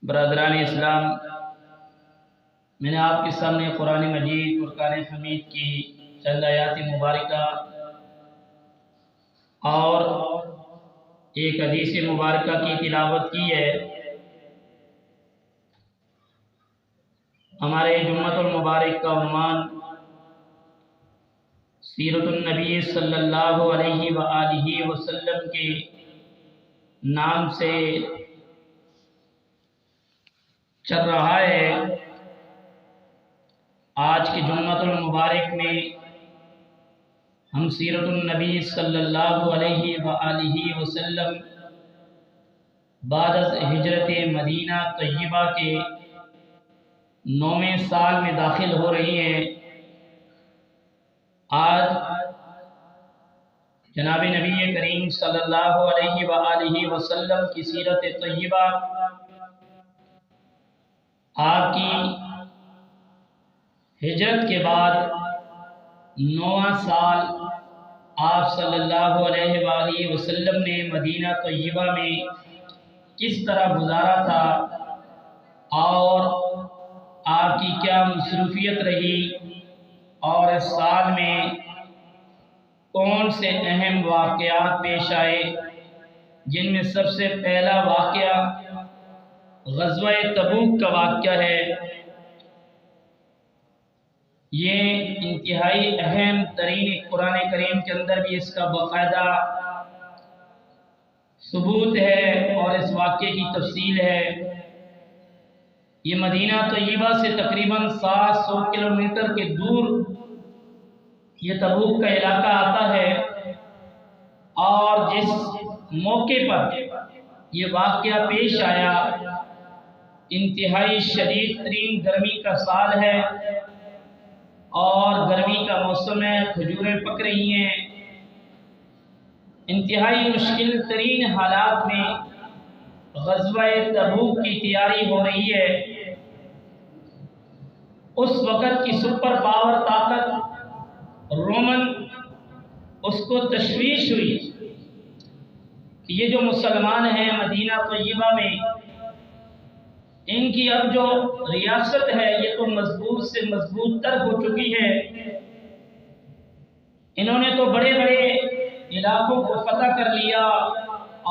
برادران اسلام، میں نے آپ کے سامنے قرآن مجید فرقان حمید کی چند آیات مبارکہ اور ایک حدیث مبارکہ کی تلاوت کی ہے۔ ہمارے جمعۃ المبارک کا عنوان سیرت النبی صلی اللہ علیہ وآلہ وسلم کے نام سے چل رہا ہے۔ آج کے جمعۃ المبارک میں ہم سیرت النبی صلی اللہ علیہ وآلہ وسلم بعد از ہجرت مدینہ طیبہ کے 9ویں سال میں داخل ہو رہی ہیں۔ آج جناب نبی کریم صلی اللہ علیہ وآلہ وسلم کی سیرت طیبہ، آپ کی ہجرت کے بعد 9واں سال آپ صلی اللہ علیہ وآلہ وسلم نے مدینہ طیبہ میں کس طرح گزارا تھا اور آپ کی کیا مصروفیت رہی، اور اس سال میں کون سے اہم واقعات پیش آئے، جن میں سب سے پہلا واقعہ غزوہ تبوک کا واقعہ ہے۔ یہ انتہائی اہم ترین قرآن کریم کے اندر بھی اس کا باقاعدہ ثبوت ہے اور اس واقعے کی تفصیل ہے۔ یہ مدینہ طیبہ سے تقریباً 700 کلومیٹر کے دور یہ تبوک کا علاقہ آتا ہے، اور جس موقع پر یہ واقعہ پیش آیا انتہائی شدید ترین گرمی کا سال ہے، اور گرمی کا موسم ہے، کھجوریں پک رہی ہیں۔ انتہائی مشکل ترین حالات میں غزوہ تبوک کی تیاری ہو رہی ہے۔ اس وقت کی سپر پاور طاقت رومن، اس کو تشویش ہوئی کہ یہ جو مسلمان ہیں مدینہ طیبہ میں، ان کی اب جو ریاست ہے یہ تو مضبوط سے مضبوط تر ہو چکی ہے۔ انہوں نے تو بڑے بڑے علاقوں کو فتح کر لیا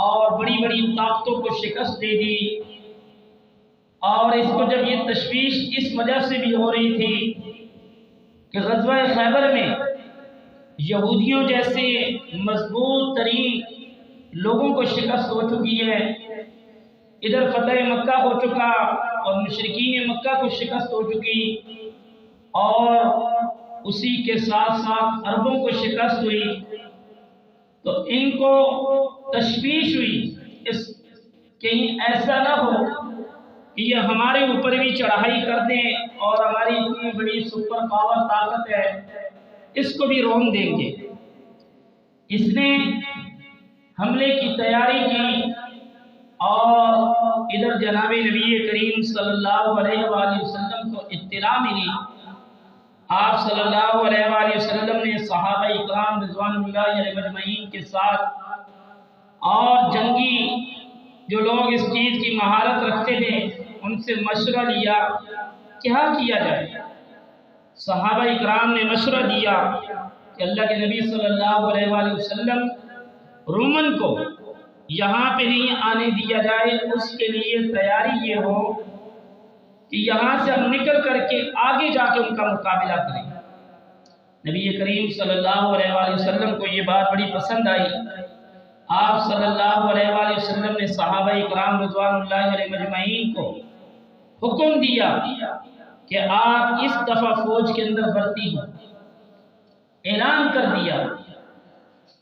اور بڑی بڑی طاقتوں کو شکست دے دی، اور اس کو جب یہ تشویش اس وجہ سے بھی ہو رہی تھی کہ غزوہ خیبر میں یہودیوں جیسے مضبوط ترین لوگوں کو شکست ہو چکی ہے، ادھر فتح مکہ ہو چکا اور مشرکین مکہ کو شکست ہو چکی، اور اسی کے ساتھ ساتھ عربوں کو شکست ہوئی۔ تو ان کو تشویش ہوئی اس کہیں ایسا نہ ہو کہ یہ ہمارے اوپر بھی چڑھائی کر دیں اور ہماری اتنی بڑی سپر پاور طاقت ہے اس کو بھی رون دیں گے۔ اس نے حملے کی تیاری کی، اور ادھر جناب نبی کریم صلی اللہ علیہ وآلہ وسلم کو اطلاع ملی۔ آپ صلی اللہ علیہ وآلہ وسلم نے صحابہ اکرام رضوان اللہ علیہم اجمعین کے ساتھ اور جنگی جو لوگ اس چیز کی مہارت رکھتے تھے ان سے مشورہ لیا کیا کیا جائے۔ صحابہ اکرام نے مشورہ دیا کہ اللہ کے نبی صلی اللہ علیہ وآلہ وسلم رومن کو یہاں پہ نہیں آنے دیا جائے، اس کے لیے تیاری یہ ہو کہ یہاں سے ہم نکل کر کے آگے جا کے ان کا مقابلہ کریں۔ نبی کریم صلی اللہ علیہ وآلہ وسلم کو یہ بات بڑی پسند آئی۔ آپ صلی اللہ علیہ وآلہ وسلم نے صحابہ اکرام رضوان اللہ علیہم اجمعین کو حکم دیا کہ آپ اس دفعہ فوج کے اندر بھرتی ہوں، اعلان کر دیا،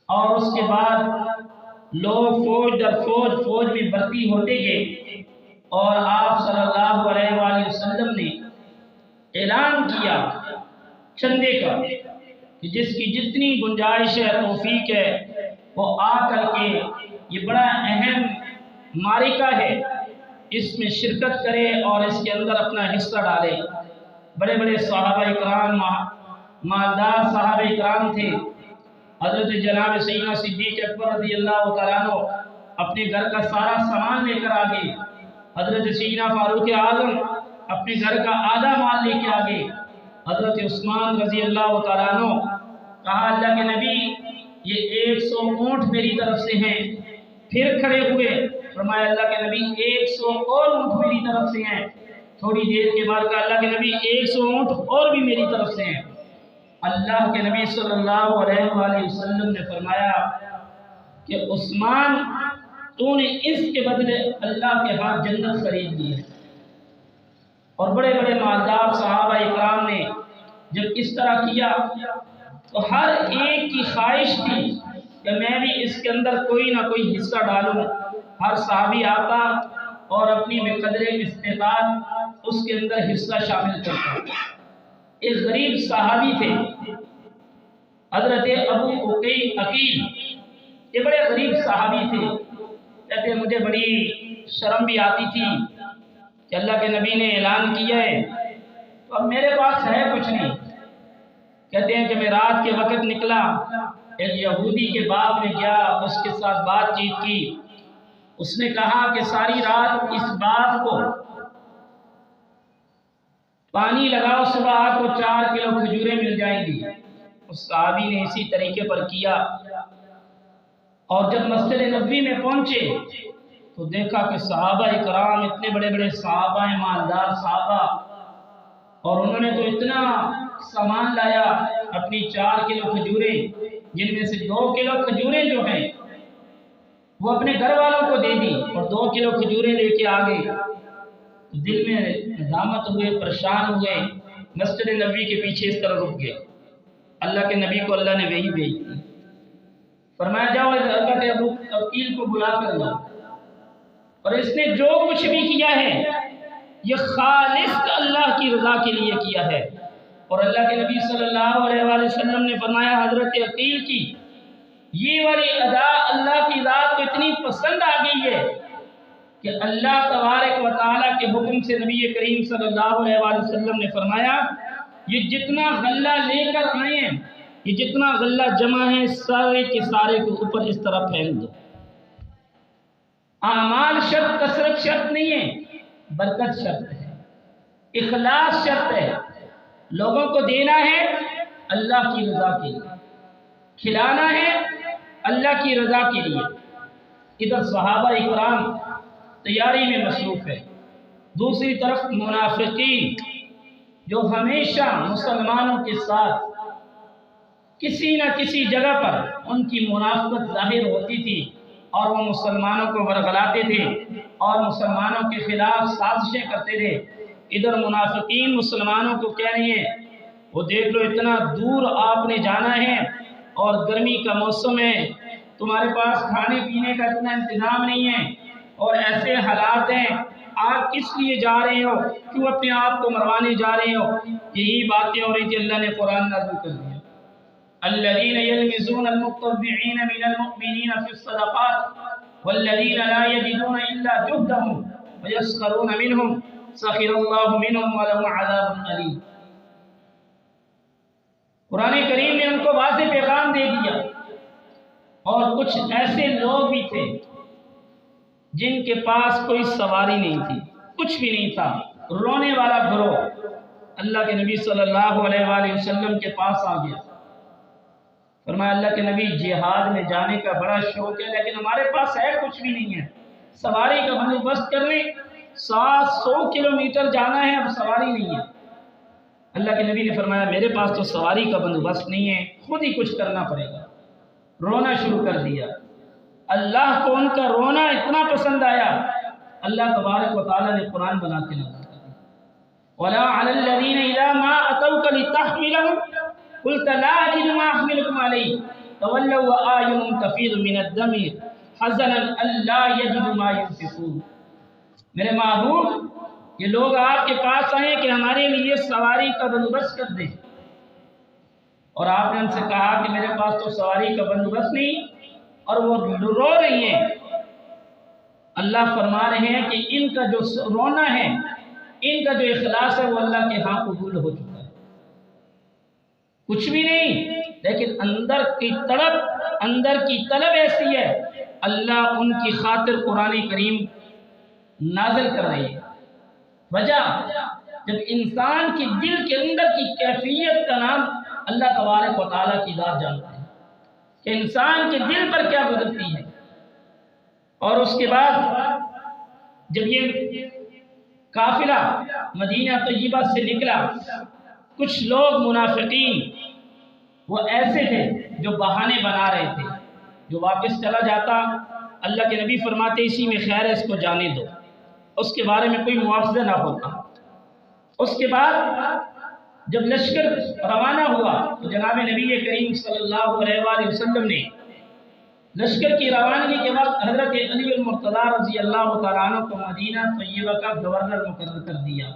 اور اس کے بعد لوگ فوج در فوج میں بھرتی ہوتے گئے، اور آپ صلی اللہ علیہ وآلہ وسلم نے اعلان کیا چندے کا کہ جس کی جتنی گنجائش ہے، توفیق ہے، وہ آ کر کے یہ بڑا اہم معرکہ ہے اس میں شرکت کرے اور اس کے اندر اپنا حصہ ڈالے۔ بڑے بڑے صحابہ اکرام، مالدار صحابہ اکرام تھے۔ حضرت جناب سیدنا صدیق اکبر رضی اللہ تعالیٰ عنہ اپنے گھر کا سارا سامان لے کر آگے، حضرت سیدنا فاروق اعظم اپنے گھر کا آدھا مال لے کے آگے، حضرت عثمان رضی اللہ تعالیٰ عنہ کہا اللہ کے نبی یہ 100 اونٹ میری طرف سے ہیں، پھر کھڑے ہوئے، فرمایا اللہ کے نبی 100 اور اونٹ میری طرف سے ہیں، تھوڑی دیر کے بعد کہا اللہ کے نبی 100 اونٹ اور بھی میری طرف سے ہیں۔ اللہ کے نبی صلی اللہ علیہ وآلہ وسلم نے فرمایا کہ عثمان تو نے اس کے بدلے اللہ کے ہاں جنت خرید لی ہے۔ اور بڑے بڑے مالدار صحابہ اکرام نے جب اس طرح کیا تو ہر ایک کی خواہش تھی کہ میں بھی اس کے اندر کوئی نہ کوئی حصہ ڈالوں۔ ہر صحابی آتا اور اپنی بقدر استطاعت اس کے اندر حصہ شامل کرتا۔ ایک غریب صحابی تھے حضرت ابو عقیل، یہ بڑے غریب صحابی تھے، کہتے مجھے بڑی شرم بھی آتی تھی کہ اللہ کے نبی نے اعلان کیا ہے تو اب میرے پاس ہے کچھ نہیں۔ کہتے ہیں کہ میں رات کے وقت نکلا، ایک یہودی کے باغ میں گیا، اس کے ساتھ بات چیت کی، اس نے کہا کہ ساری رات اس باغ کو پانی لگاؤ، صبح آپ کو 4 کلو کھجوریں مل جائیں گی۔ اس صحابی نے اسی طریقے پر کیا، اور جب مسجد نبوی میں پہنچے تو دیکھا کہ صحابہ اکرام اتنے بڑے بڑے صحابہ ہیں، مالدار صحابہ، اور انہوں نے تو اتنا سامان لایا، اپنی 4 کلو کھجوریں، جن میں سے 2 کلو کھجوریں جو ہیں وہ اپنے گھر والوں کو دے دی، اور 2 کلو کھجوریں لے کے آگے۔ دل میں ندامت ہوئے، پریشان ہوئے، مسجد نبوی کے پیچھے اس طرح رک گئے۔ اللہ کے نبی کو اللہ نے وحی بھیجی، فرمایا جاؤ حضرت ابو عقیل کو بلا کر لاؤ، اور اس نے جو کچھ بھی کیا ہے یہ خالص اللہ کی رضا کے لیے کیا ہے۔ اور اللہ کے نبی صلی اللہ علیہ وآلہ وسلم نے فرمایا حضرت عقیل کی یہ والی ادا اللہ کی ذات کو اتنی پسند آ گئی ہے کہ اللہ تبارک و تعالیٰ کے حکم سے نبی کریم صلی اللہ علیہ وآلہ وسلم نے فرمایا یہ جتنا غلہ لے کر آئے ہیں، یہ جتنا غلہ جمع ہے، سارے کے سارے کو اوپر اس طرح پھینک دو۔ اعمال شرط، کثرت شرط نہیں ہے، برکت شرط ہے، اخلاص شرط ہے۔ لوگوں کو دینا ہے اللہ کی رضا کے لیے، کھلانا ہے اللہ کی رضا کے لیے۔ ادھر صحابہ اکرام تیاری میں مصروف ہے، دوسری طرف منافقین جو ہمیشہ مسلمانوں کے ساتھ کسی نہ کسی جگہ پر ان کی منافقت ظاہر ہوتی تھی، اور وہ مسلمانوں کو ورغلاتے تھے اور مسلمانوں کے خلاف سازشیں کرتے تھے۔ ادھر منافقین مسلمانوں کو کہہ رہی ہیں وہ دیکھ لو اتنا دور آپ نے جانا ہے، اور گرمی کا موسم ہے، تمہارے پاس کھانے پینے کا اتنا انتظام نہیں ہے، اور ایسے حالات ہیں، آپ کس لیے جا رہے ہو، کیوں اپنے آپ کو مروانے جا رہے ہو؟ یہی باتیں ہو رہی تھی، اللہ نے قرآن نازل کر دیا الذين يلمزون المتطوعين من المؤمنين في الصدقات والذين لا يجدون إلا جهدهم ويسخرون منهم سخر الله منهم ولهم عذاب أليم۔ قرآن کریم نے ان کو واضح پیغام دے دیا، اور کچھ ایسے لوگ بھی تھے جن کے پاس کوئی سواری نہیں تھی، کچھ بھی نہیں تھا، رونے والا گروہ اللہ کے نبی صلی اللہ علیہ وآلہ وسلم کے پاس آ گیا، فرمایا اللہ کے نبی جہاد میں جانے کا بڑا شوق ہے لیکن ہمارے پاس ہے کچھ بھی نہیں ہے، سواری کا بندوبست کر لیں، 700 کلومیٹر جانا ہے، اب سواری نہیں ہے۔ اللہ کے نبی نے فرمایا میرے پاس تو سواری کا بندوبست نہیں ہے، خود ہی کچھ کرنا پڑے گا۔ رونا شروع کر دیا، اللہ کو ان کا رونا اتنا پسند آیا، اللہ تبارک و تعالیٰ نے قرآن بنا کے نازل کر دیا وَلَا عَلَى الَّذِينَ إِذَا مَا أَتَوْكَ لِتَحْمِلَهُمْ قُلْتَ لَا أَجِدُ مَا أَحْمِلُكُمْ عَلَيْهِ تَوَلَّوْا وَأَعْيُنُهُمْ تَفِيضُ مِنَ الدَّمْعِ حَزَنًا أَلَّا يَجِدُوا مَا يُنْفِقُونَ۔ میرے محبوب یہ لوگ آپ کے پاس آئیں کہ ہمارے لیے سواری کا بندوبست کر دیں، اور آپ نے ان سے کہا کہ میرے پاس تو سواری کا بندوبست نہیں، اور وہ رو رہی ہیں۔ اللہ فرما رہے ہیں کہ ان کا جو رونا ہے، ان کا جو اخلاص ہے وہ اللہ کے ہاں قبول ہو چکا ہے، کچھ بھی نہیں، لیکن اندر کی طلب ایسی ہے، اللہ ان کی خاطر قرآن کریم نازل کر رہی ہے۔ وجہ جب انسان کے دل کے اندر کی کیفیت کا نام اللہ تبارک و تعالیٰ کی ذات جانتا ہے کہ انسان کے دل پر کیا گزرتی ہے۔ اور اس کے بعد جب یہ قافلہ مدینہ طیبہ سے نکلا، کچھ لوگ منافقین وہ ایسے تھے جو بہانے بنا رہے تھے، جو واپس چلا جاتا اللہ کے نبی فرماتے اسی میں خیر ہے، اس کو جانے دو، اس کے بارے میں کوئی معاوضہ نہ ہوتا۔ اس کے بعد جب لشکر روانہ ہوا تو جناب نبی کریم صلی اللہ علیہ وآلہ وسلم نے لشکر کی روانگی کے وقت حضرت علی المرتضیٰ رضی اللہ تعالیٰ عنہ کو مدینہ طیبہ کا گورنر مقرر کر دیا،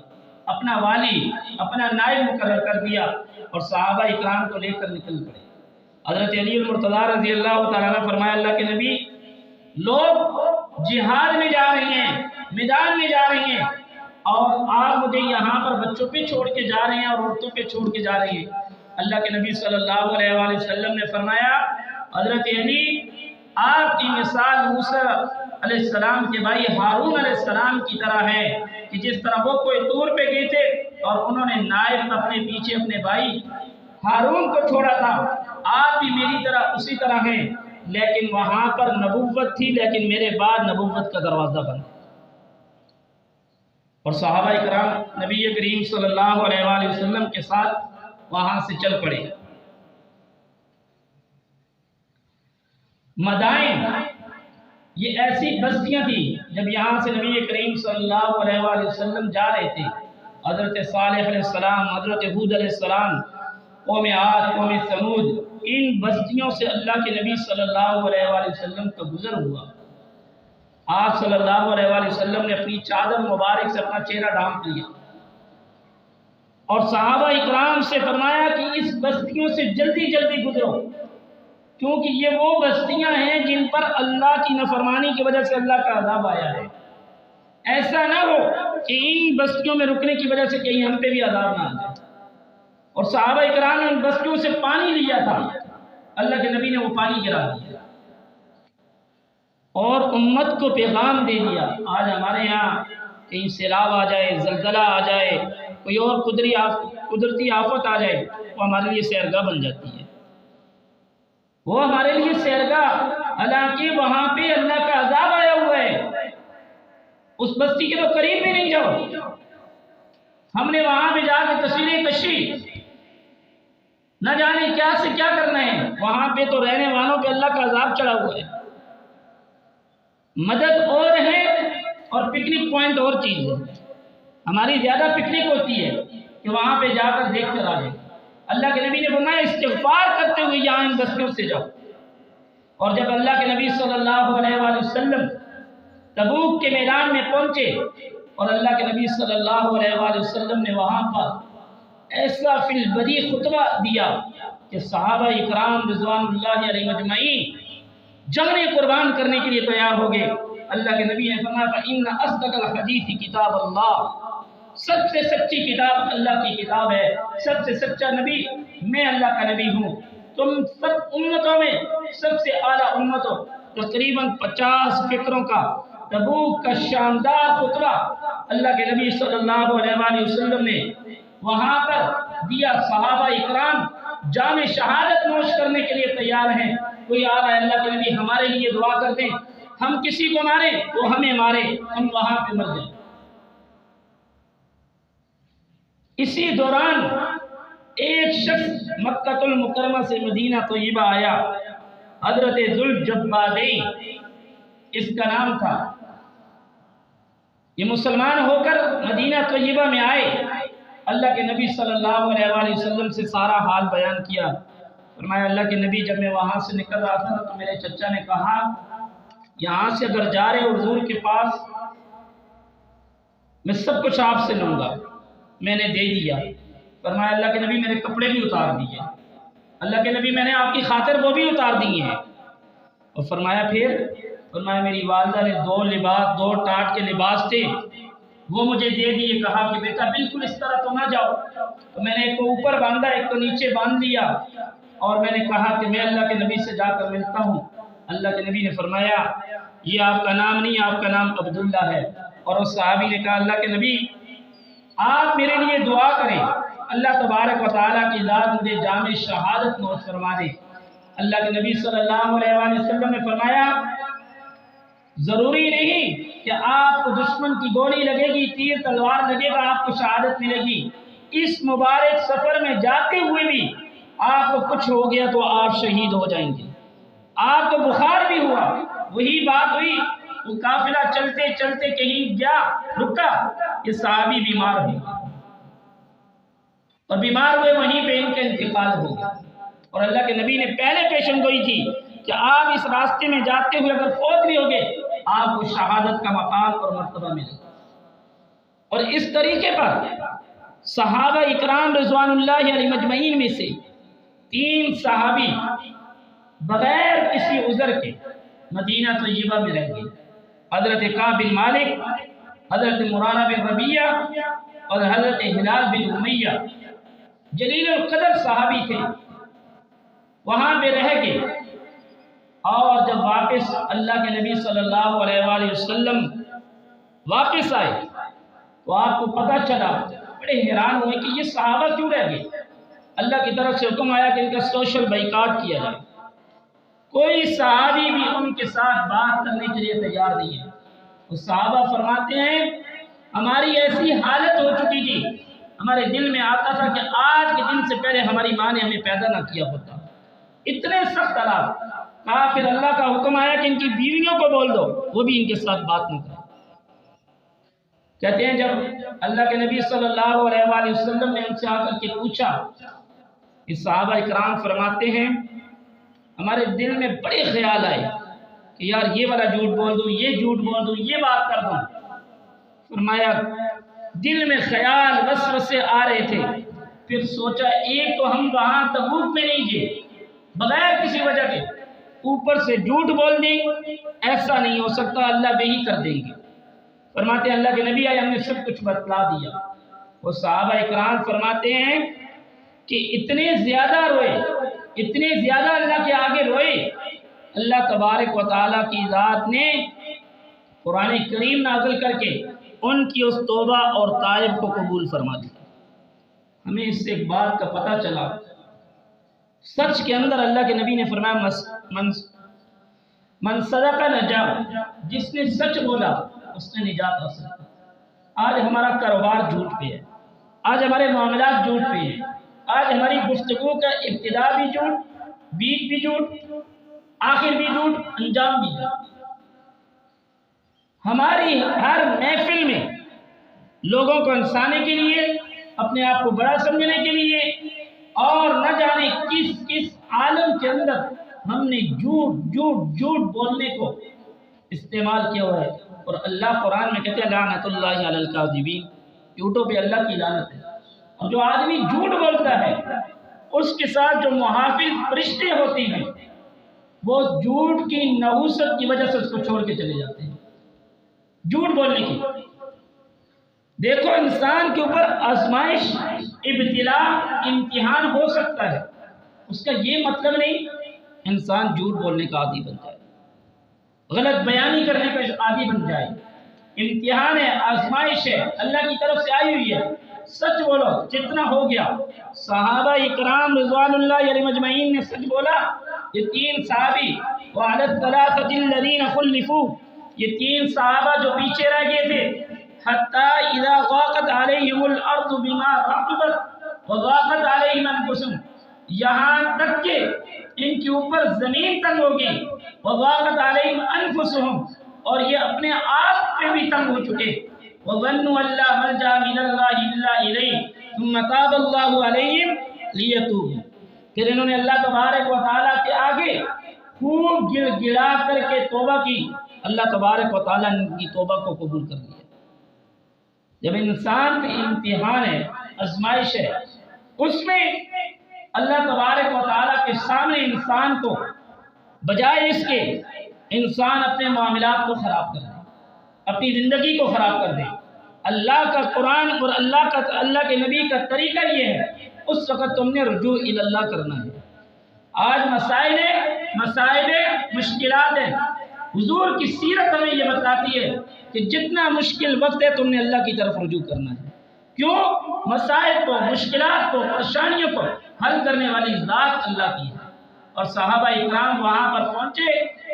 اپنا والی، اپنا نائب مقرر کر دیا، اور صحابہ اکرام کو لے کر نکل پڑے۔ حضرت علی المرتضیٰ رضی اللہ تعالیٰ عنہ فرمایا اللہ کے نبی، لوگ جہاد میں جا رہے ہیں، میدان میں جا رہے ہیں، اور آپ مجھے یہاں پر بچوں پہ چھوڑ کے جا رہے ہیں اور عورتوں پہ چھوڑ کے جا رہے ہیں۔ اللہ کے نبی صلی اللہ علیہ وآلہ وسلم نے فرمایا حضرت علی، آپ کی مثال موسیٰ علیہ السلام کے بھائی ہارون علیہ السلام کی طرح ہے کہ جس طرح وہ کوئی طور پہ گئے تھے اور انہوں نے نائب اپنے پیچھے اپنے بھائی ہارون کو چھوڑا تھا، آپ بھی میری طرح اسی طرح ہیں، لیکن وہاں پر نبوت تھی، لیکن میرے بعد نبوت کا دروازہ بند۔ اور صحابہ اکرام نبی کریم صلی اللہ علیہ وآلہ وسلم کے ساتھ وہاں سے چل پڑے۔ مدائن یہ ایسی بستیاں تھیں جب یہاں سے نبی کریم صلی اللہ علیہ وآلہ وسلم جا رہے تھے، حضرت صالح علیہ السلام، حضرت ہود علیہ السلام، قوم عاد، قوم ثمود، ان بستیوں سے اللہ کے نبی صلی اللہ علیہ وآلہ وسلم کا گزر ہوا۔ آپ صلی اللہ علیہ وآلہ وسلم نے اپنی چادر مبارک سے اپنا چہرہ ڈھانپ لیا اور صحابہ اکرام سے فرمایا کہ اس بستیوں سے جلدی جلدی گزرو، کیونکہ یہ وہ بستیاں ہیں جن پر اللہ کی نافرمانی کی وجہ سے اللہ کا عذاب آیا ہے۔ ایسا نہ ہو کہ ان بستیوں میں رکنے کی وجہ سے کہیں ہم پہ بھی عذاب نہ آ جائے۔ اور صحابہ اکرام نے ان بستیوں سے پانی لیا تھا، اللہ کے نبی نے وہ پانی گرا دیا اور امت کو پیغام دے دیا۔ آج ہمارے یہاں کہیں سیلاب آ جائے، زلزلہ آ جائے، کوئی اور قدرتی آفت آ جائے، وہ ہمارے لیے سیرگاہ بن جاتی ہے، وہ ہمارے لیے سیرگاہ، حالانکہ وہاں پہ اللہ کا عذاب آیا ہوا ہے، اس بستی کے تو قریب بھی نہیں جاؤ۔ ہم نے وہاں پہ جا کے تصویریں کشی، نہ جانے کیا سے کیا کرنا ہے، وہاں پہ تو رہنے والوں پہ اللہ کا عذاب چڑھا ہوا ہے۔ مدد اور ہے اور پکنک پوائنٹ اور چیز ہے۔ ہماری زیادہ پکنک ہوتی ہے کہ وہاں پہ جا کر دیکھ کر آ جائیں۔ اللہ کے نبی نے فرمایا استغفار کرتے ہوئے یہاں ان بستیوں سے جاؤ۔ اور جب اللہ کے نبی صلی اللہ علیہ وآلہ وسلم تبوک کے میدان میں پہنچے اور اللہ کے نبی صلی اللہ علیہ وآلہ وسلم نے وہاں پر ایسا فی البدی خطبہ دیا کہ صحابہ اکرام رضوان اللہ علیہ مجمعین جانے قربان کرنے کے لیے تیار ہو گئے۔ اللہ کے نبی نے فرمایا فَإِنَّ أَصْدَقَ الْحَدِيثِ کتاب اللہ، سب سے سچی کتاب اللہ کی کتاب ہے، سب سے سچا نبی میں اللہ کا نبی ہوں۔ تم سب امتوں میں سب سے اعلیٰ امتوں، تقریباً 50 فکروں کا تبوک کا شاندار خطبہ اللہ کے نبی صلی اللہ علیہ وآلہ وسلم نے وہاں پر دیا۔ صحابہ اکرام جام شہادت نوش کرنے کے لیے تیار ہیں۔ کوئی آ رہا ہے اللہ کے نبی ہمارے لیے دعا کر دیں، ہم کسی کو مارے وہ ہمیں مارے، ہم وہاں پہ مر جائیں۔ اسی دوران ایک شخص مکہ المکرمہ سے مدینہ طیبہ آیا، حضرت ذوالجبارین اس کا نام تھا۔ یہ مسلمان ہو کر مدینہ طیبہ میں آئے، اللہ کے نبی صلی اللہ علیہ وآلہ وسلم سے سارا حال بیان کیا۔ فرمایا اللہ کے نبی جب میں وہاں سے نکل رہا تھا تو میرے چچا نے کہا یہاں سے اگر جا رہے ہو حضور کے پاس میں سب کچھ آپ سے لوں گا، میں نے دے دیا۔ فرمایا اللہ کے نبی میرے کپڑے بھی اتار دیے، اللہ کے نبی میں نے آپ کی خاطر وہ بھی اتار دیے ہیں۔ اور فرمایا فرمایا میری والدہ نے 2 ٹاٹ کے لباس تھے وہ مجھے دے دیے، کہا کہ بیٹا بالکل اس طرح تو نہ جاؤ۔ تو میں نے ایک کو اوپر باندھا، ایک کو نیچے باندھ لیا اور میں نے کہا کہ میں اللہ کے نبی سے جا کر ملتا ہوں۔ اللہ کے نبی نے فرمایا یہ آپ کا نام نہیں، آپ کا نام عبداللہ ہے۔ اور اس صحابی نے کہا اللہ کے نبی آپ میرے لیے دعا کریں، اللہ تبارک و تعالیٰ کی ذات مجھے جام شہادت نوش فرما دے۔ اللہ کے نبی صلی اللہ علیہ وآلہ وسلم نے فرمایا ضروری نہیں کہ آپ کو دشمن کی گولی لگے گی، تیر تلوار لگے گا آپ کو شہادت ملے گی، اس مبارک سفر میں جاتے ہوئے بھی آپ کو کچھ ہو گیا تو آپ شہید ہو جائیں گے۔ آپ کو بخار بھی ہوا، وہی بات ہوئی، وہ قافلہ چلتے چلتے کہیں گیا رکا، یہ صحابی بیمار ہوئے اور بیمار ہوئے وہیں پہ ان کا انتقال ہو گیا۔ اور اللہ کے نبی نے پہلے پیشن گوئی تھی کہ آپ اس راستے میں جاتے ہوئے اگر فوت بھی ہوگے آپ کو شہادت کا مقام اور مرتبہ ملے گا۔ اور اس طریقے پر صحابہ اکرام رضوان اللہ علیہ مجمعین میں سے 3 صحابی بغیر کسی عذر کے مدینہ طیبہ میں رہ گئے، حضرت کعب بن مالک، حضرت مرارہ بن ربیعہ اور حضرت ہلال بن امیہ، جلیل القدر صحابی تھے، وہاں پہ رہ گئے۔ اور جب واپس اللہ کے نبی صلی اللہ علیہ وآلہ وسلم واپس آئے تو آپ کو پتہ چلا، بڑے حیران ہوئے کہ یہ صحابہ کیوں رہ گئے۔ اللہ کی طرف سے حکم آیا کہ ان کا سوشل بائیکاٹ کیا جائے، کوئی صحابی بھی ان کے ساتھ بات کرنے کے لیے تیار نہیں ہے۔ وہ صحابہ فرماتے ہیں ہماری ایسی حالت ہو چکی تھی، ہمارے دل میں آتا تھا کہ آج کے دن سے پہلے ہماری ماں نے ہمیں پیدا نہ کیا ہوتا، اتنے سخت حالات۔ کہا پھر اللہ کا حکم آیا کہ ان کی بیویوں کو بول دو وہ بھی ان کے ساتھ بات نہ کریں۔ کہتے ہیں جب اللہ کے نبی صلی اللہ علیہ وآلہ وسلم نے ان سے آ کر کے پوچھا، کہ صحابہ اکرام فرماتے ہیں ہمارے دل میں بڑے خیال آئے کہ یار یہ والا جھوٹ بول دوں، یہ جھوٹ بول دوں، یہ بات کر دوں۔ فرمایا دل میں خیال وسوسے آ رہے تھے، پھر سوچا ایک تو ہم وہاں تبوک میں نہیں گئے بغیر کسی وجہ کے، اوپر سے جھوٹ بول دیں، ایسا نہیں ہو سکتا، اللہ بے ہی کر دیں گے۔ فرماتے ہیں اللہ کے نبی آئے ہم نے سب کچھ بتلا دیا۔ وہ صحابہ اکرام فرماتے ہیں کہ اتنے زیادہ روئے، اتنے زیادہ اللہ کے آگے روئے، اللہ تبارک و تعالیٰ کی ذات نے قرآن کریم نازل کر کے ان کی اس توبہ اور تائب کو قبول فرما دیا۔ ہمیں اس سے ایک بات کا پتہ چلا، سچ کے اندر اللہ کے نبی نے فرمایا من صدق نجا، جس نے سچ بولا اس نے نجات حاصل کی۔ آج ہمارا کاروبار جھوٹ پہ ہے، آج ہمارے معاملات جھوٹ پہ ہیں، آج ہماری گفتگو کا ابتدا بھی جھوٹ، بیچ بھی جھوٹ، آخر بھی جھوٹ، انجام بھی جھوٹ۔ ہماری ہر محفل میں لوگوں کو ہنسانے کے لیے، اپنے آپ کو بڑا سمجھنے کے لیے، اور نہ جانے کس کس عالم کے اندر ہم نے جھوٹ بولنے کو استعمال کیا ہوا ہے۔ اور اللہ قرآن میں کہتے ہیں لعنت اللہ علی الکاذبین، جھوٹوں پہ اللہ کی لعنت ہے۔ اور جو آدمی جھوٹ بولتا ہے اس کے ساتھ جو محافظ فرشتے ہوتے ہیں وہ جھوٹ کی نحوست کی وجہ سے اس کو چھوڑ کے چلے جاتے ہیں، جھوٹ بولنے کی۔ دیکھو انسان کے اوپر آزمائش، ابتلا، امتحان ہو سکتا ہے، اس کا یہ مطلب نہیں انسان جھوٹ بولنے کا عادی بن جائے، غلط بیانی کرنے کا عادی بن جائے۔ امتحان ہے، آزمائش ہے، اللہ کی طرف سے آئی ہوئی ہے، سچ بولو جتنا ہو گیا۔ صحابہ اکرام رضوان اللہ علیہ مجمعین نے سچ بولا۔ یہ 3 صحابی وعلى الثلاثة الذين خلفوا، یہ 3 صحابہ جو پیچھے رہ گئے تھے، حتى اذا ضاقت عليهم الارض بما رحبت وضاقت عليهم انفسهم، یہاں تک کہ ان کے اوپر زمین تنگ ہو گئی، وضاقت عليهم انفسهم، اور یہ اپنے آپ پہ بھی تنگ ہو چکے، وظنوا ان لا ملجا من الله الا اليه ثم تاب الله عليهم ليتوبوا، پھر انہوں نے اللہ تبارک و تعالیٰ کے آگے خوب گڑ گڑا کر کے توبہ کی، اللہ تبارک و تعالیٰ نے ان کی توبہ کو قبول کر لیا۔ جب انسان کا امتحان ہے، آزمائش ہے، اس میں اللہ تبارک و تعالیٰ کے سامنے انسان کو بجائے اس کے انسان اپنے معاملات کو خراب کر دے، اپنی زندگی کو خراب کر دے۔ اللہ کا قرآن اور اللہ کے نبی کا طریقہ یہ ہے، اس وقت تم نے رجوع الی اللہ کرنا ہے۔ آج مسائل مشکلات ہیں، حضور کی سیرت ہمیں یہ بتاتی ہے کہ جتنا مشکل وقت ہے تم نے اللہ کی طرف رجوع کرنا ہے۔ کیوں؟ مسائل کو، مشکلات کو، پریشانیوں کو حل کرنے والی ذات اللہ کی ہے۔ اور صحابہ اکرام وہاں پر پہنچے،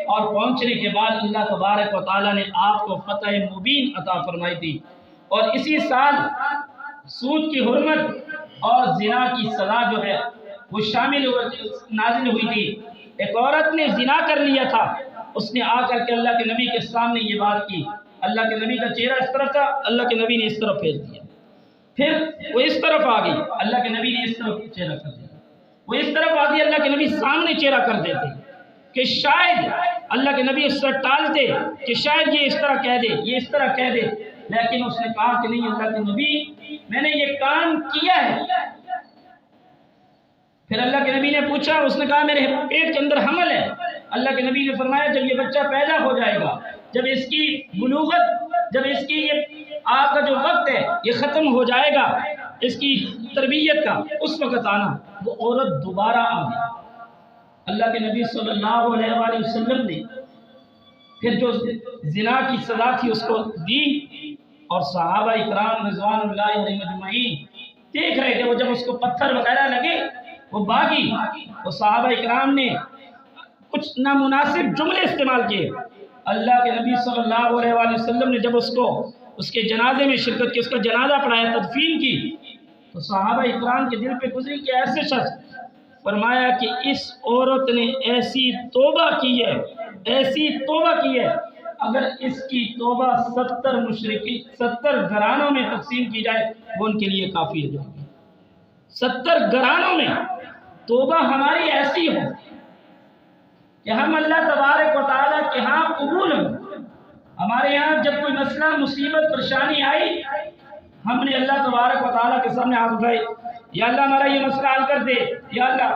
اور پہنچنے کے بعد اللہ تبارک و تعالیٰ نے آپ کو فتح مبین عطا فرمائی تھی۔ اور اسی سال سود کی حرمت اور زنا کی سزا جو ہے وہ نازل ہوئی تھی۔ ایک عورت نے زنا کر لیا تھا، اس نے آ کر کے اللہ کے نبی کے سامنے یہ بات کی۔ اللہ کے نبی کا چہرہ اس طرف تھا، اللہ کے نبی نے اس طرف پھیر دیا۔ پھر وہ اس طرف آ گئی، اللہ کے نبی نے اس طرف چہرہ کر دیا۔ وہ اس طرف آ گئی، اللہ کے نبی سامنے چہرہ کر دیتے کہ شاید اللہ کے نبی اس طرح ٹالتے کہ شاید یہ اس طرح کہہ دے، یہ اس طرح کہہ دے، لیکن اس نے کہا کہ نہیں اللہ کے نبی، میں نے یہ کام کیا ہے۔ پھر اللہ کے نبی نے پوچھا، اس نے کہا میرے پیٹ کے اندر حمل ہے۔ اللہ کے نبی نے فرمایا جب یہ بچہ پیدا ہو جائے گا، جب اس کی بلوغت، جب اس کی یہ آپ کا جو وقت ہے یہ ختم ہو جائے گا اس کی تربیت کا، اس وقت آنا۔ وہ عورت دوبارہ آ گئی۔ اللہ کے نبی صلی اللہ علیہ وآلہ وسلم نے پھر جو زنا کی سزا تھی اس کو دی، اور صحابہ اکرام رضوان اللہ علیہم اجمعین دیکھ رہے تھے۔ وہ جب اس کو پتھر وغیرہ لگے وہ بھاگی، تو صحابہ اکرام نے کچھ نامناسب جملے استعمال کیے۔ اللہ کے نبی صلی اللہ علیہ وآلہ وسلم نے جب اس کو اس کے جنازے میں شرکت کی، اس کا جنازہ پڑھایا، تدفین کی، تو صحابہ اکرام کے دل پہ گزری کہ ایسے شخص، فرمایا کہ اس عورت نے ایسی توبہ کی ہے، ایسی توبہ کی ہے، اگر اس کی توبہ 70 گھرانوں میں تقسیم کی جائے وہ ان کے لیے کافی ہو جائے گی۔ 70 گھرانوں میں توبہ ہماری ایسی ہو کہ ہم اللہ تبارک و تعالیٰ کے ہاں قبول ہوں۔ ہمارے یہاں جب کوئی مسئلہ، مصیبت، پریشانی آئی، ہم نے اللہ تبارک و تعالیٰ کے سامنے ہاتھ اٹھائے، یا اللہ ہمارا یہ مسئلہ حل کر دے، یا اللہ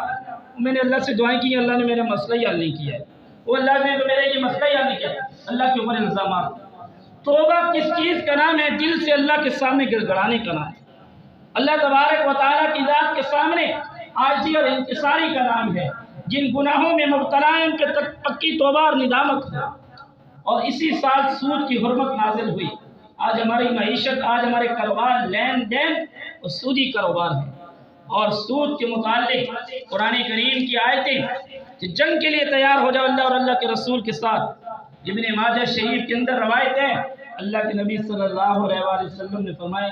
میں نے اللہ سے دعائیں کی، اللہ نے میرا مسئلہ ہی حل نہیں کیا ہے، وہ اللہ نے تو میرا یہ مسئلہ ہی حل نہیں کیا، اللہ کے اوپر الزامات۔ توبہ کس چیز کا نام ہے؟ دل سے اللہ کے سامنے گڑ گڑانے کا نام ہے۔ اللہ تبارک و تعالیٰ کی ذات کے سامنے عاجزی اور انکساری کا نام ہے۔ جن گناہوں میں مبتلا ہیں ان کے تک پکی توبہ اور ندامت ہے۔ اور اسی سال سود کی حرمت نازل ہوئی۔ آج ہماری معیشت، آج ہمارے کاروبار، لین دین وہ سودی کاروبار ہے۔ اور سود کے متعلق قرآن کریم کی آیتیں کہ جنگ کے لیے تیار ہو جاؤ اللہ اور اللہ کے رسول کے ساتھ۔ ابن ماجہ شریف کے اندر روایت ہے، اللہ کے نبی صلی اللہ علیہ وآلہ وسلم نے فرمایا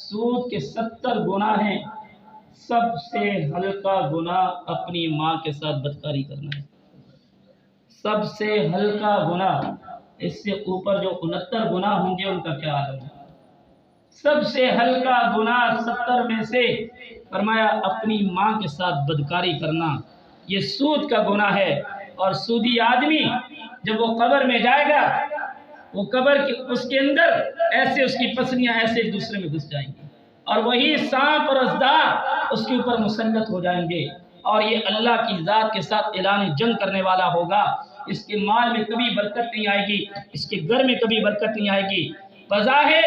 سود کے 70 گناہ ہیں، سب سے ہلکا گناہ اپنی ماں کے ساتھ بدکاری کرنا ہے۔ سب سے ہلکا گناہ، اس سے اوپر جو 69 گناہ ہوں گے ان کا کیا حال ہے؟ سب سے ہلکا گناہ 70 میں سے فرمایا اپنی ماں کے ساتھ بدکاری کرنا، یہ سود کا گناہ ہے۔ اور سودی آدمی جب وہ قبر میں جائے گا، وہ قبر اس کے اندر ایسے اس کی پسلیاں ایسے ایک دوسرے میں گھس جائیں گی، اور وہی سانپ اور اژدہا اس کے اوپر مسلط ہو جائیں گے، اور یہ اللہ کی ذات کے ساتھ اعلان جنگ کرنے والا ہوگا۔ اس کے مال میں کبھی برکت نہیں آئے گی، اس کے گھر میں کبھی برکت نہیں آئے گی۔ بظاہر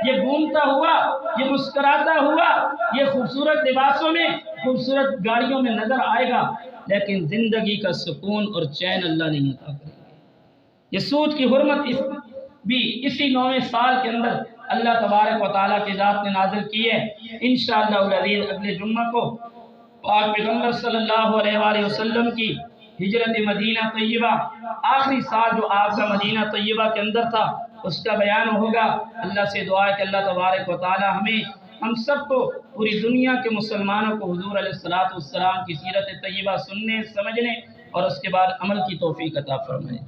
یہ گھومتا ہوا، یہ مسکراتا ہوا، یہ خوبصورت لباسوں میں، خوبصورت گاڑیوں میں نظر آئے گا، لیکن زندگی کا سکون اور چین اللہ نہیں عطا کرے گا۔ یہ سود کی حرمت بھی اسی 9ویں سال کے اندر اللہ تبارک و تعالیٰ کی ذات نے نازل کی ہے۔ انشاءاللہ العزیز اگلے جمعہ کو پاک پیغمبر صلی اللہ علیہ وآلہ وسلم کی ہجرت مدینہ طیبہ، آخری سال جو آپ کا مدینہ طیبہ کے اندر تھا، اس کا بیان ہوگا۔ اللہ سے دعا ہے کہ اللہ تبارک و تعالی ہم سب کو، پوری دنیا کے مسلمانوں کو حضور علیہ الصلوۃ والسلام کی سیرت طیبہ سننے، سمجھنے اور اس کے بعد عمل کی توفیق عطا فرمائے۔